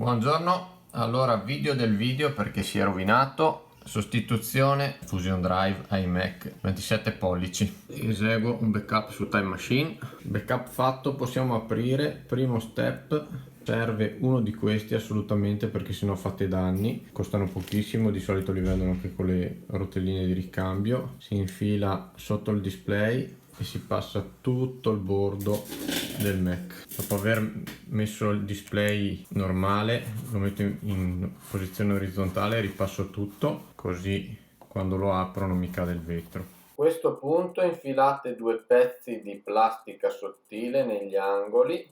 Buongiorno, allora video del video perché si è rovinato. Sostituzione Fusion Drive iMac 27 pollici. Eseguo un backup su Time Machine. Backup fatto, possiamo aprire. Primo step, serve uno di questi assolutamente perché sennò fate danni. Costano pochissimo, di solito li vendono anche con le rotelline di ricambio. Si infila sotto il display e si passa tutto il bordo del Mac. Dopo aver messo il display normale lo metto in posizione orizzontale e ripasso tutto, così quando lo apro non mi cade il vetro. A questo punto infilate due pezzi di plastica sottile negli angoli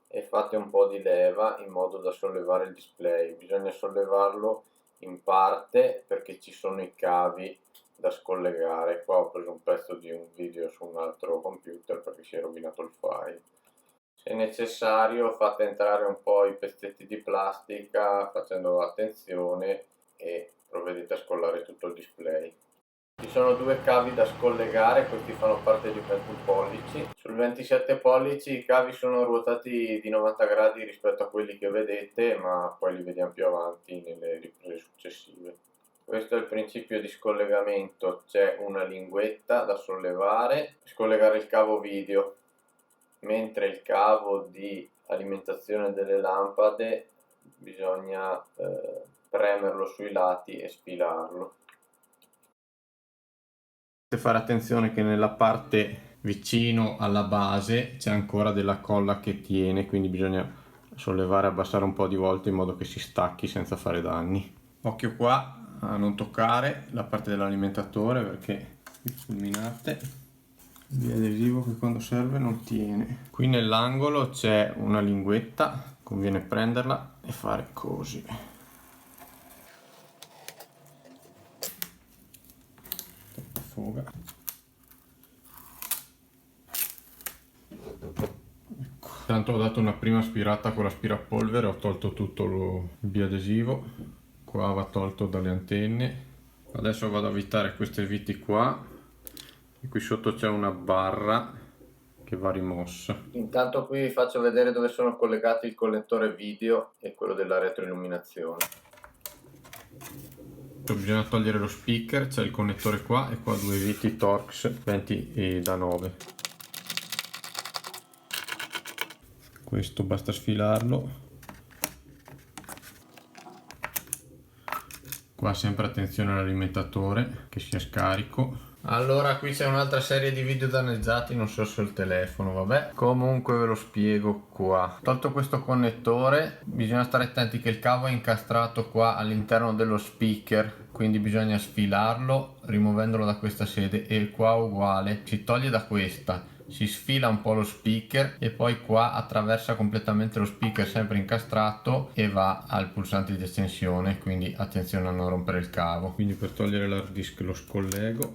e fate un po' di leva in modo da sollevare il display. Bisogna sollevarlo in parte perché ci sono i cavi da scollegare. Qua ho preso un pezzo di un video su un altro computer perché si è rovinato il file. Se necessario fate entrare un po' i pezzetti di plastica facendo attenzione e provvedete a scollare tutto il display. Ci sono due cavi da scollegare, questi fanno parte di 21 pollici. Sul 27 pollici i cavi sono ruotati di 90 gradi rispetto a quelli che vedete, ma poi li vediamo più avanti nelle riprese successive. Questo è il principio di scollegamento, c'è una linguetta da sollevare, scollegare il cavo video, mentre il cavo di alimentazione delle lampade bisogna premerlo sui lati e sfilarlo. Fare attenzione che nella parte vicino alla base c'è ancora della colla che tiene, quindi bisogna sollevare e abbassare un po' di volte in modo che si stacchi senza fare danni. Occhio qua a non toccare la parte dell'alimentatore perché vi fulminate di adesivo che quando serve non tiene. Qui nell'angolo c'è una linguetta, conviene prenderla e fare così. Fuga. Ecco. Tanto ho dato una prima aspirata con l'aspirapolvere, ho tolto tutto il biadesivo, qua va tolto dalle antenne. Adesso vado a avvitare queste viti qua e qui sotto c'è una barra che va rimossa. Intanto qui vi faccio vedere dove sono collegati il connettore video e quello della retroilluminazione. Bisogna togliere lo speaker, c'è il connettore qua e qua due viti Torx 20 da 9. Questo basta sfilarlo. Qua sempre attenzione all'alimentatore che sia scarico. Allora qui c'è un'altra serie di video danneggiati, non so se il telefono, vabbè. Comunque ve lo spiego qua. Tolto questo connettore, bisogna stare attenti che il cavo è incastrato qua all'interno dello speaker, quindi bisogna sfilarlo rimuovendolo da questa sede e qua uguale, si toglie da questa, si sfila un po' lo speaker e poi qua attraversa completamente lo speaker sempre incastrato e va al pulsante di accensione, quindi attenzione a non rompere il cavo. Quindi per togliere l'hard disk lo scollego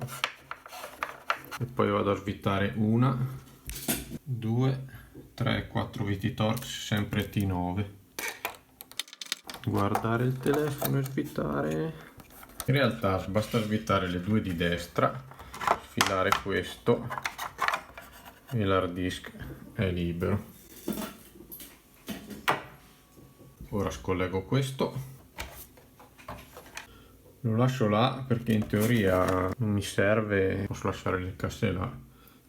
e poi vado a svitare 1, 2, 3, 4 viti Torx sempre T9. Guardare il telefono e svitare. In realtà basta svitare le due di destra, sfilare questo e l'hard disk è libero. Ora scollego questo, lo lascio là perché in teoria non mi serve, posso lasciare le casse là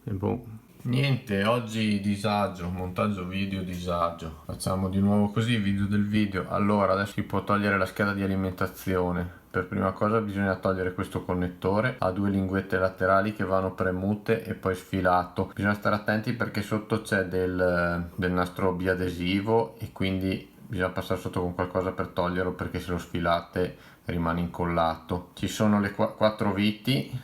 e boh. Niente, oggi disagio, montaggio video disagio. Facciamo di nuovo così, video del video. Allora adesso si può togliere la scheda di alimentazione. Per prima cosa bisogna togliere questo connettore, ha due linguette laterali che vanno premute e poi sfilato. Bisogna stare attenti perché sotto c'è del nastro biadesivo e quindi bisogna passare sotto con qualcosa per toglierlo perché se lo sfilate rimane incollato. Ci sono le 4 viti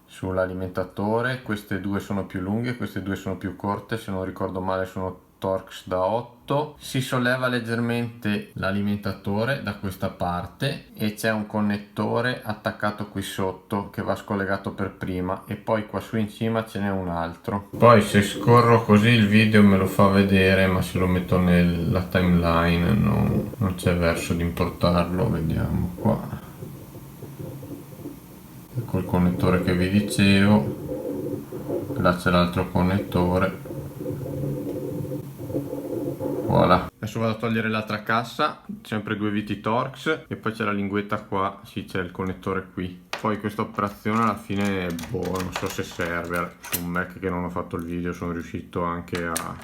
sull'alimentatore, queste due sono più lunghe, queste due sono più corte, se non ricordo male sono Torx da 8. Si solleva leggermente l'alimentatore da questa parte e c'è un connettore attaccato qui sotto che va scollegato per prima e poi qua su in cima ce n'è un altro. Poi se scorro così il video me lo fa vedere, ma se lo metto nella timeline non c'è verso di importarlo. Vediamo qua, ecco il connettore che vi dicevo, là c'è l'altro connettore. Voilà. Adesso vado a togliere l'altra cassa, sempre due viti Torx, e poi c'è la linguetta qua, sì, c'è il connettore qui. Poi questa operazione alla fine, boh, non so se serve, su un Mac che non ho fatto il video sono riuscito anche a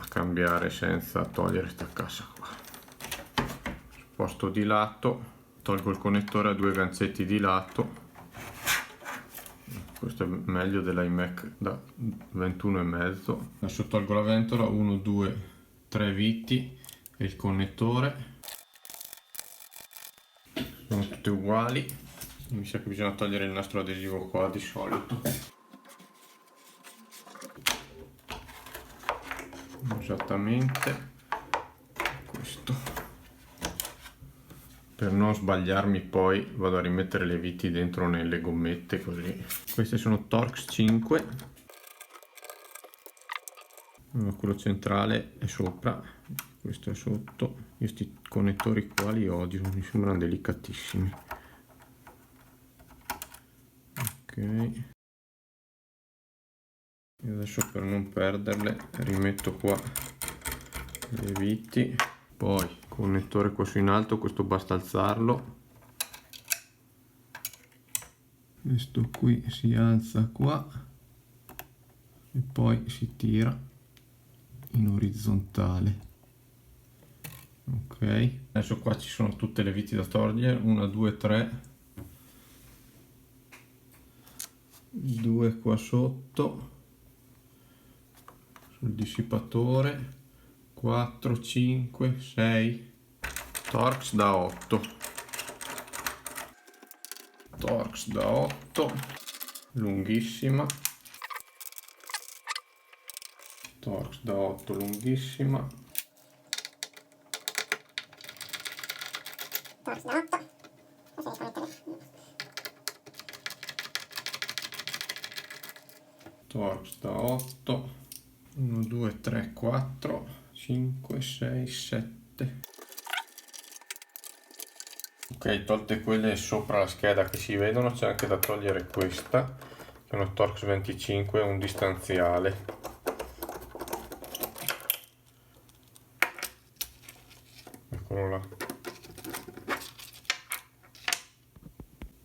cambiare senza togliere questa cassa qua. Sposto di lato, tolgo il connettore a due gancetti di lato. Questo è meglio dell'iMac da 21,5. Adesso tolgo la ventola, 1, 2, 3 viti e il connettore. Sono tutte uguali. Mi sa che bisogna togliere il nastro adesivo qua di solito. Esattamente questo. Per non sbagliarmi poi vado a rimettere le viti dentro nelle gommette così. Queste sono Torx 5. Quello centrale è sopra, questo è sotto. Io sti connettori qua li odio, mi sembrano delicatissimi. Ok. E adesso per non perderle rimetto qua le viti. Poi connettore qua su in alto, questo basta alzarlo. Questo qui si alza qua e poi si tira in orizzontale. Ok, adesso qua ci sono tutte le viti da togliere, 1, 2, 3, 2 qua sotto sul dissipatore, 4, 5, 6, Torx da 8, Torx da 8, lunghissima, Torx da 8 lunghissima, Torx da 8, Torx da 8, 1, 2, 3, 4, 5, 6, 7. Ok, tolte quelle sopra la scheda che si vedono, c'è anche da togliere questa, che è una Torx 25, un distanziale. Eccolo là.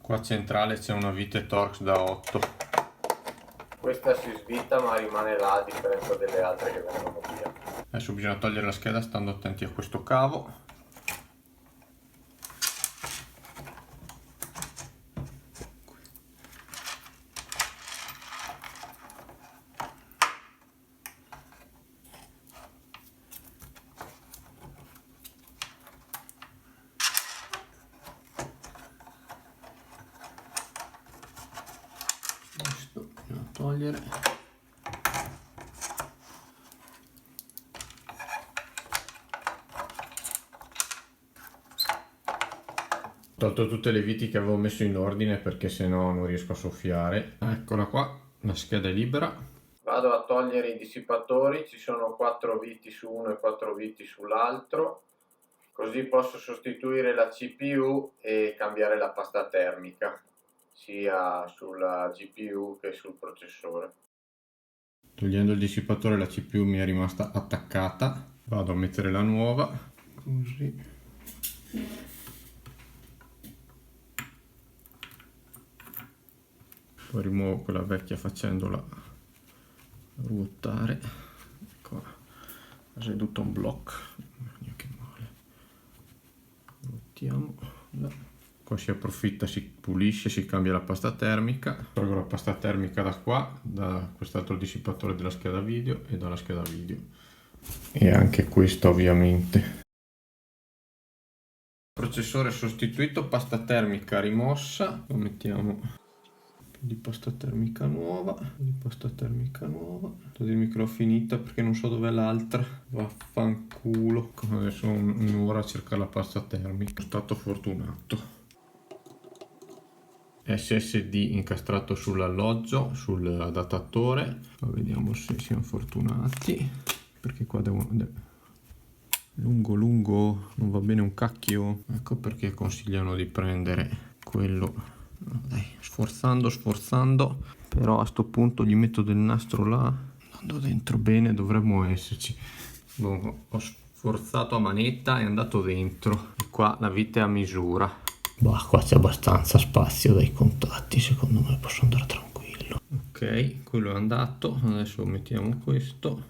Qua centrale c'è una vite Torx da 8. Questa si svita ma rimane là a differenza delle altre che vengono via. Adesso bisogna togliere la scheda stando attenti a questo cavo. Questo bisogna togliere. Ho tolto tutte le viti che avevo messo in ordine perché sennò non riesco a soffiare. Eccola qua, la scheda è libera. Vado a togliere i dissipatori, ci sono 4 viti su uno e 4 viti sull'altro, così posso sostituire la CPU e cambiare la pasta termica, sia sulla GPU che sul processore. Togliendo il dissipatore la CPU mi è rimasta attaccata, vado a mettere la nuova, così. Poi rimuovo quella vecchia facendola ruotare. Ecco, ha seduto un blocco, neanche male. Ruotiamo. Qua si approfitta, si pulisce, si cambia la pasta termica. Tolgo la pasta termica da qua, da quest'altro dissipatore della scheda video e dalla scheda video. E anche questo ovviamente. Processore sostituito, pasta termica rimossa. Lo mettiamo di pasta termica nuova, il micro finita perché non so dov'è l'altra, vaffanculo. Adesso un'ora a cercare la pasta termica, sono stato fortunato. SSD incastrato sull'alloggio, sul adattatore, vediamo se siamo fortunati, perché qua devo lungo non va bene un cacchio. Ecco perché consigliano di prendere quello. Dai, sforzando, però a sto punto gli metto del nastro là, andando dentro bene dovremmo esserci. Ho sforzato a manetta, è andato dentro. E qua la vite è a misura. Bah, qua c'è abbastanza spazio dai contatti, secondo me posso andare tranquillo. Ok, quello è andato, adesso mettiamo questo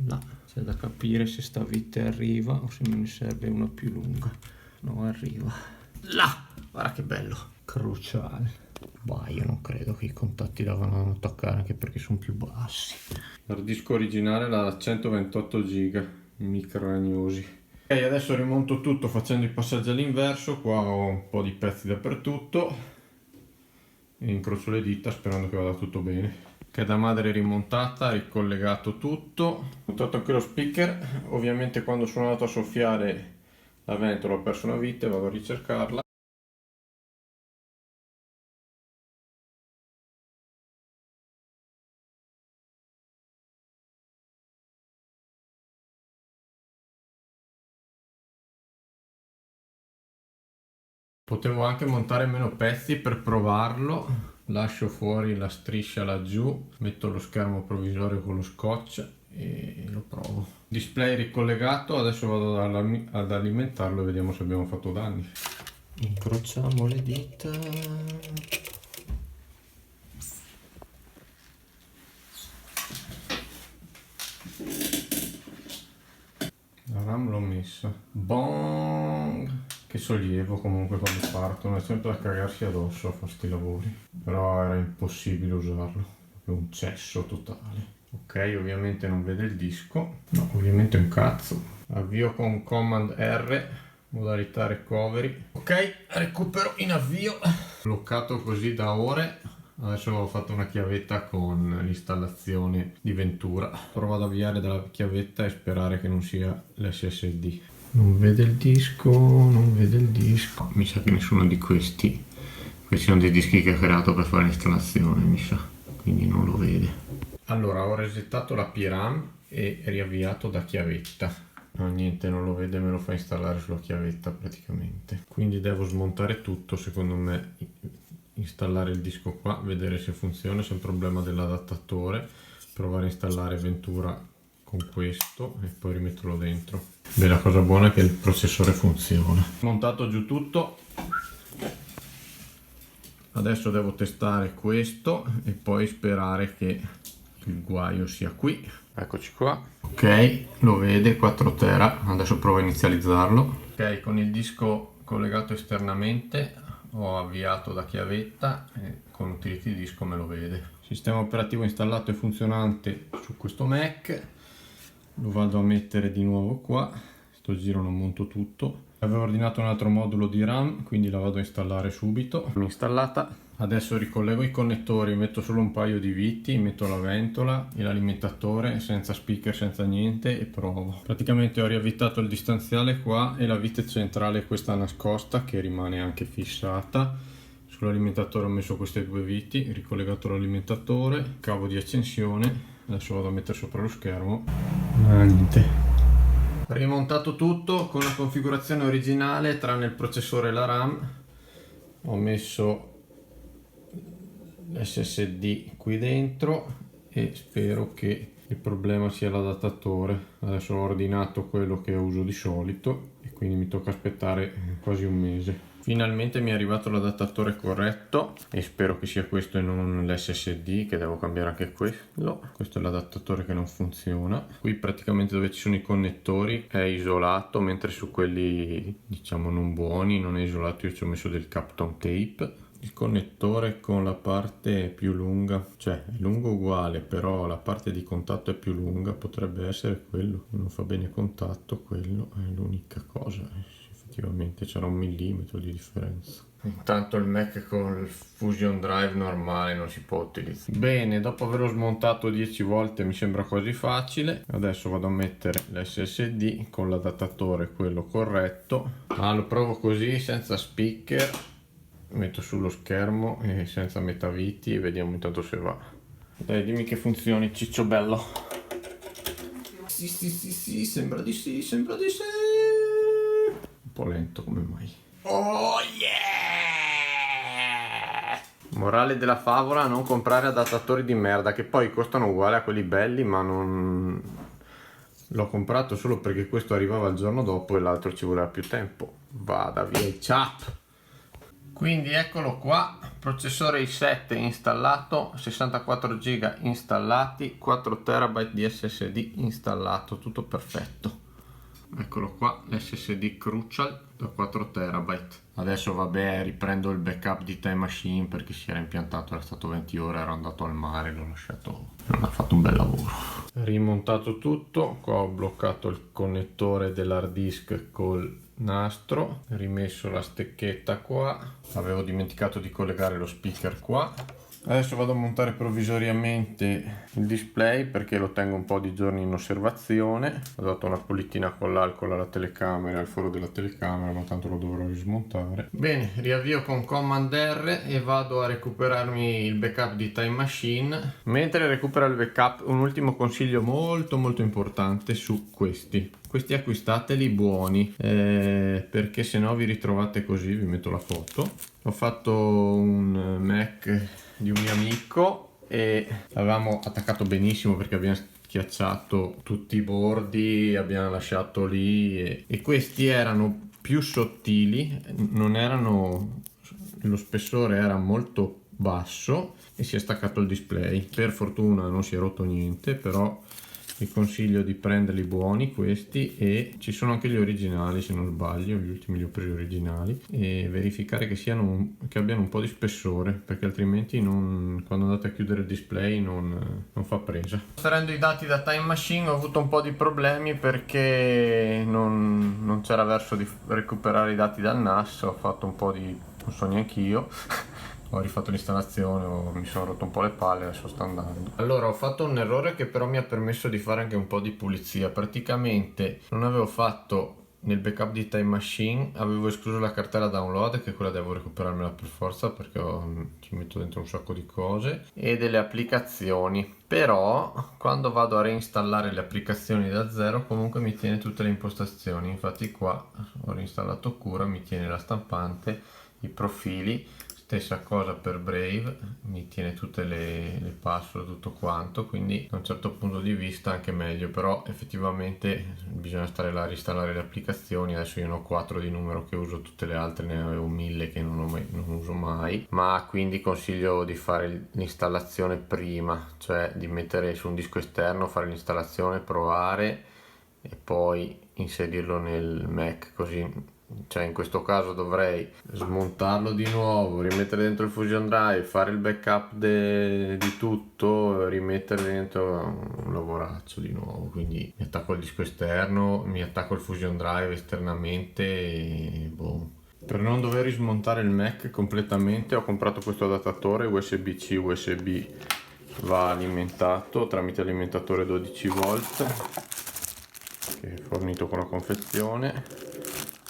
là. C'è da capire se sta vite arriva o se me ne serve una più lunga. No, arriva. Là! Guarda che bello. Cruciale. Bah, io non credo che i contatti la vanno a toccare anche perché sono più bassi. Il disco originale era da 128 giga, micro ragnosi. Ok, adesso rimonto tutto facendo i passaggi all'inverso. Qua ho un po' di pezzi dappertutto e incrocio le dita sperando che vada tutto bene. Scheda madre rimontata, ricollegato tutto. Ho montato anche lo speaker. Ovviamente quando sono andato a soffiare la ventola ho perso una vite, vado a ricercarla. Potevo anche montare meno pezzi per provarlo. Lascio fuori la striscia laggiù, metto lo schermo provvisorio con lo scotch e lo provo. Display ricollegato, adesso vado ad alimentarlo e vediamo se abbiamo fatto danni. Incrociamo le dita. La RAM l'ho messa. Bong! Che sollievo comunque quando partono, è sempre da cagarsi addosso a fare sti lavori. Però era impossibile usarlo, è un cesso totale. Ok, ovviamente non vede il disco. No, ovviamente è un cazzo. Avvio con Command R, modalità recovery. Ok, recupero in avvio. Bloccato così da ore. Adesso ho fatto una chiavetta con l'installazione di Ventura. Provo ad avviare dalla chiavetta e sperare che non sia l'SSD. Non vede il disco, non vede il disco. Mi sa che nessuno di questi sono dei dischi che ha creato per fare l'installazione, mi sa. Quindi non lo vede. Allora, ho resettato la PRAM e riavviato da chiavetta. No, niente, non lo vede, me lo fa installare sulla chiavetta praticamente. Quindi devo smontare tutto, secondo me, installare il disco qua, vedere se funziona, se è un problema dell'adattatore, provare a installare Ventura con questo e poi rimetterlo dentro. Beh, la cosa buona è che il processore funziona. Montato giù tutto, adesso devo testare questo e poi sperare che il guaio sia qui. Eccoci qua. Ok, lo vede, 4 tera, adesso provo a inizializzarlo. Ok, con il disco collegato esternamente ho avviato da chiavetta e con utility disco me lo vede. Sistema operativo installato e funzionante su questo Mac. Lo vado a mettere di nuovo qua. Sto giro non monto tutto. Avevo ordinato un altro modulo di RAM, quindi la vado a installare subito. L'ho installata. Adesso ricollego i connettori, metto solo un paio di viti, metto la ventola e l'alimentatore senza speaker, senza niente e provo. Praticamente ho riavvitato il distanziale qua e la vite centrale questa nascosta che rimane anche fissata. Sull'alimentatore ho messo queste due viti, ricollegato l'alimentatore, cavo di accensione. Adesso vado a mettere sopra lo schermo. Niente. Rimontato tutto con la configurazione originale tranne il processore e la RAM. Ho messo l'SSD qui dentro e spero che il problema sia l'adattatore. Adesso ho ordinato quello che uso di solito e quindi mi tocca aspettare quasi un mese. Finalmente mi è arrivato l'adattatore corretto e spero che sia questo e non l'SSD, che devo cambiare anche quello. Questo è l'adattatore che non funziona. Qui praticamente dove ci sono i connettori è isolato, mentre su quelli diciamo non buoni non è isolato. Io ci ho messo del Kapton tape. Il connettore con la parte più lunga, cioè è lungo uguale, però la parte di contatto è più lunga, potrebbe essere quello. Non fa bene contatto, quello è l'unica cosa. Effettivamente c'era 1 millimetro di differenza. Intanto il Mac con il Fusion Drive normale non si può utilizzare. Bene, dopo averlo smontato 10 volte mi sembra quasi facile. Adesso vado a mettere l'SSD con l'adattatore, quello corretto. Lo provo così, senza speaker. Metto sullo schermo e senza metaviti e vediamo intanto se va. Dai, dimmi che funzioni, ciccio bello. Sì, sembra di sì, sembra di sì. Un po' lento come mai. Oh yeah! Morale della favola, non comprare adattatori di merda che poi costano uguale a quelli belli ma non l'ho comprato solo perché questo arrivava il giorno dopo e l'altro ci voleva più tempo. Vada via il chap. Quindi eccolo qua, processore i7 installato, 64 GB installati, 4 TB di SSD installato, tutto perfetto. Eccolo qua, l'SSD Crucial da 4 TB. Adesso vabbè, riprendo il backup di Time Machine perché si era impiantato, era stato 20 ore, ero andato al mare, l'ho lasciato, non ha fatto un bel lavoro. Rimontato tutto, qua ho bloccato il connettore dell'hard disk col nastro, rimesso la stecchetta qua, avevo dimenticato di collegare lo speaker qua. Adesso vado a montare provvisoriamente il display perché lo tengo un po' di giorni in osservazione. Ho dato una pulitina con l'alcol alla telecamera, al foro della telecamera, ma tanto lo dovrò rismontare. Bene, riavvio con Command R e vado a recuperarmi il backup di Time Machine. Mentre recupero il backup, un ultimo consiglio molto importante su questi. Questi acquistateli buoni, perché se no vi ritrovate così, vi metto la foto. Ho fatto un Mac di un mio amico e l'avevamo attaccato benissimo perché abbiamo schiacciato tutti i bordi, abbiamo lasciato lì e questi erano più sottili, non erano, lo spessore era molto basso e si è staccato il display. Per fortuna non si è rotto niente, però vi consiglio di prenderli buoni questi, e ci sono anche gli originali se non sbaglio, gli ultimi li ho presi originali, e verificare che che abbiano un po' di spessore perché altrimenti quando andate a chiudere il display non fa presa. Estraendo i dati da Time Machine ho avuto un po' di problemi perché non c'era verso di recuperare i dati dal NAS, ho fatto un po' di, non so neanche io. Ho rifatto l'installazione, mi sono rotto un po' le palle, adesso sta andando. Allora, ho fatto un errore che però mi ha permesso di fare anche un po' di pulizia. Praticamente non avevo fatto nel backup di Time Machine, avevo escluso la cartella download, che quella devo recuperarmela per forza perché ci metto dentro un sacco di cose, e delle applicazioni. Però quando vado a reinstallare le applicazioni da zero comunque mi tiene tutte le impostazioni. Infatti qua ho reinstallato Cura, mi tiene la stampante, i profili. Stessa cosa per Brave, mi tiene tutte le password, tutto quanto, quindi da un certo punto di vista anche meglio, però effettivamente bisogna stare là a reinstallare le applicazioni. Adesso io ne ho 4 di numero che uso, tutte le altre ne avevo 1000 che non uso mai, ma quindi consiglio di fare l'installazione prima, cioè di mettere su un disco esterno, fare l'installazione, provare e poi inserirlo nel Mac, così. Cioè in questo caso dovrei smontarlo di nuovo, rimettere dentro il Fusion Drive, fare il backup di tutto, rimettere dentro un lavoraccio di nuovo. Quindi mi attacco il disco esterno, mi attacco il Fusion Drive esternamente e boh. Per non dover rismontare il Mac completamente ho comprato questo adattatore USB-C USB, va alimentato tramite alimentatore 12 volt che è fornito con la confezione.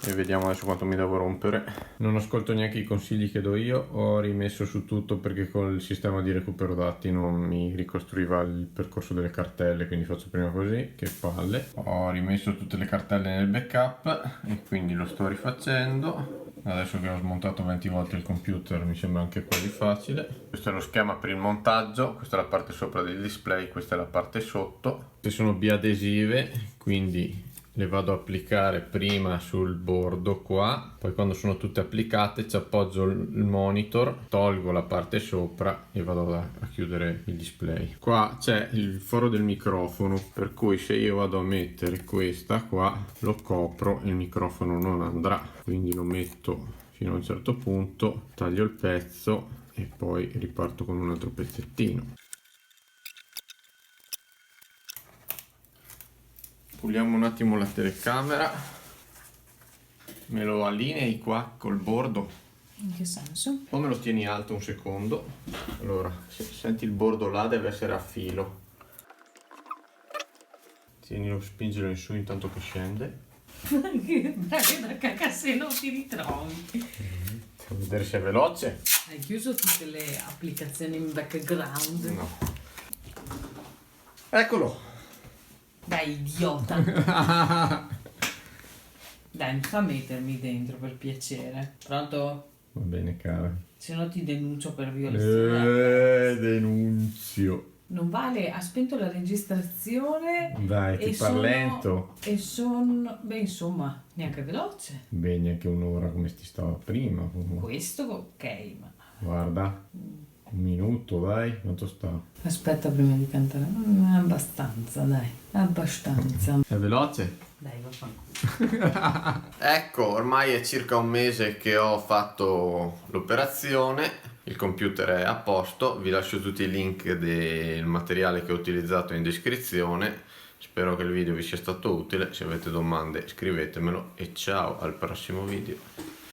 E vediamo adesso quanto mi devo rompere. Non ascolto neanche i consigli che do io, ho rimesso su tutto perché con il sistema di recupero dati non mi ricostruiva il percorso delle cartelle, quindi faccio prima così, che palle. Ho rimesso tutte le cartelle nel backup e quindi lo sto rifacendo. Adesso che ho smontato 20 volte il computer mi sembra anche quasi facile. Questo è lo schema per il montaggio, questa è la parte sopra del display, questa è la parte sotto. Queste sono biadesive, quindi le vado a applicare prima sul bordo qua, poi quando sono tutte applicate ci appoggio il monitor, tolgo la parte sopra e vado a chiudere il display. Qua c'è il foro del microfono, per cui se io vado a mettere questa qua lo copro e il microfono non andrà, quindi lo metto fino a un certo punto, taglio il pezzo e poi riparto con un altro pezzettino. Puliamo un attimo la telecamera, me lo allinei qua col bordo. In che senso? O me lo tieni alto un secondo. Allora, se senti il bordo là deve essere a filo. Tienilo, spingilo in su intanto che scende. Dai, da cacca se non ti ritrovi. Devo vedere se è veloce. Hai chiuso tutte le applicazioni in background? No. Eccolo! Dai, idiota! Dai, fa mettermi dentro per piacere. Pronto? Va bene, cara. Se no ti denuncio per violazione. Denunzio. Non vale, ha spento la registrazione. Dai, ti parlento. E sono, beh, insomma, neanche veloce. Beh, neanche un'ora come ti stava prima. Questo ok, ma Guarda, un minuto, dai, quanto sta? aspetta prima di cantare. Abbastanza, dai, abbastanza. È veloce? Dai, vaffanculo. Ecco, ormai è circa un mese che ho fatto l'operazione, il computer è a posto, vi lascio tutti i link del materiale che ho utilizzato in descrizione, spero che il video vi sia stato utile, se avete domande scrivetemelo e ciao al prossimo video.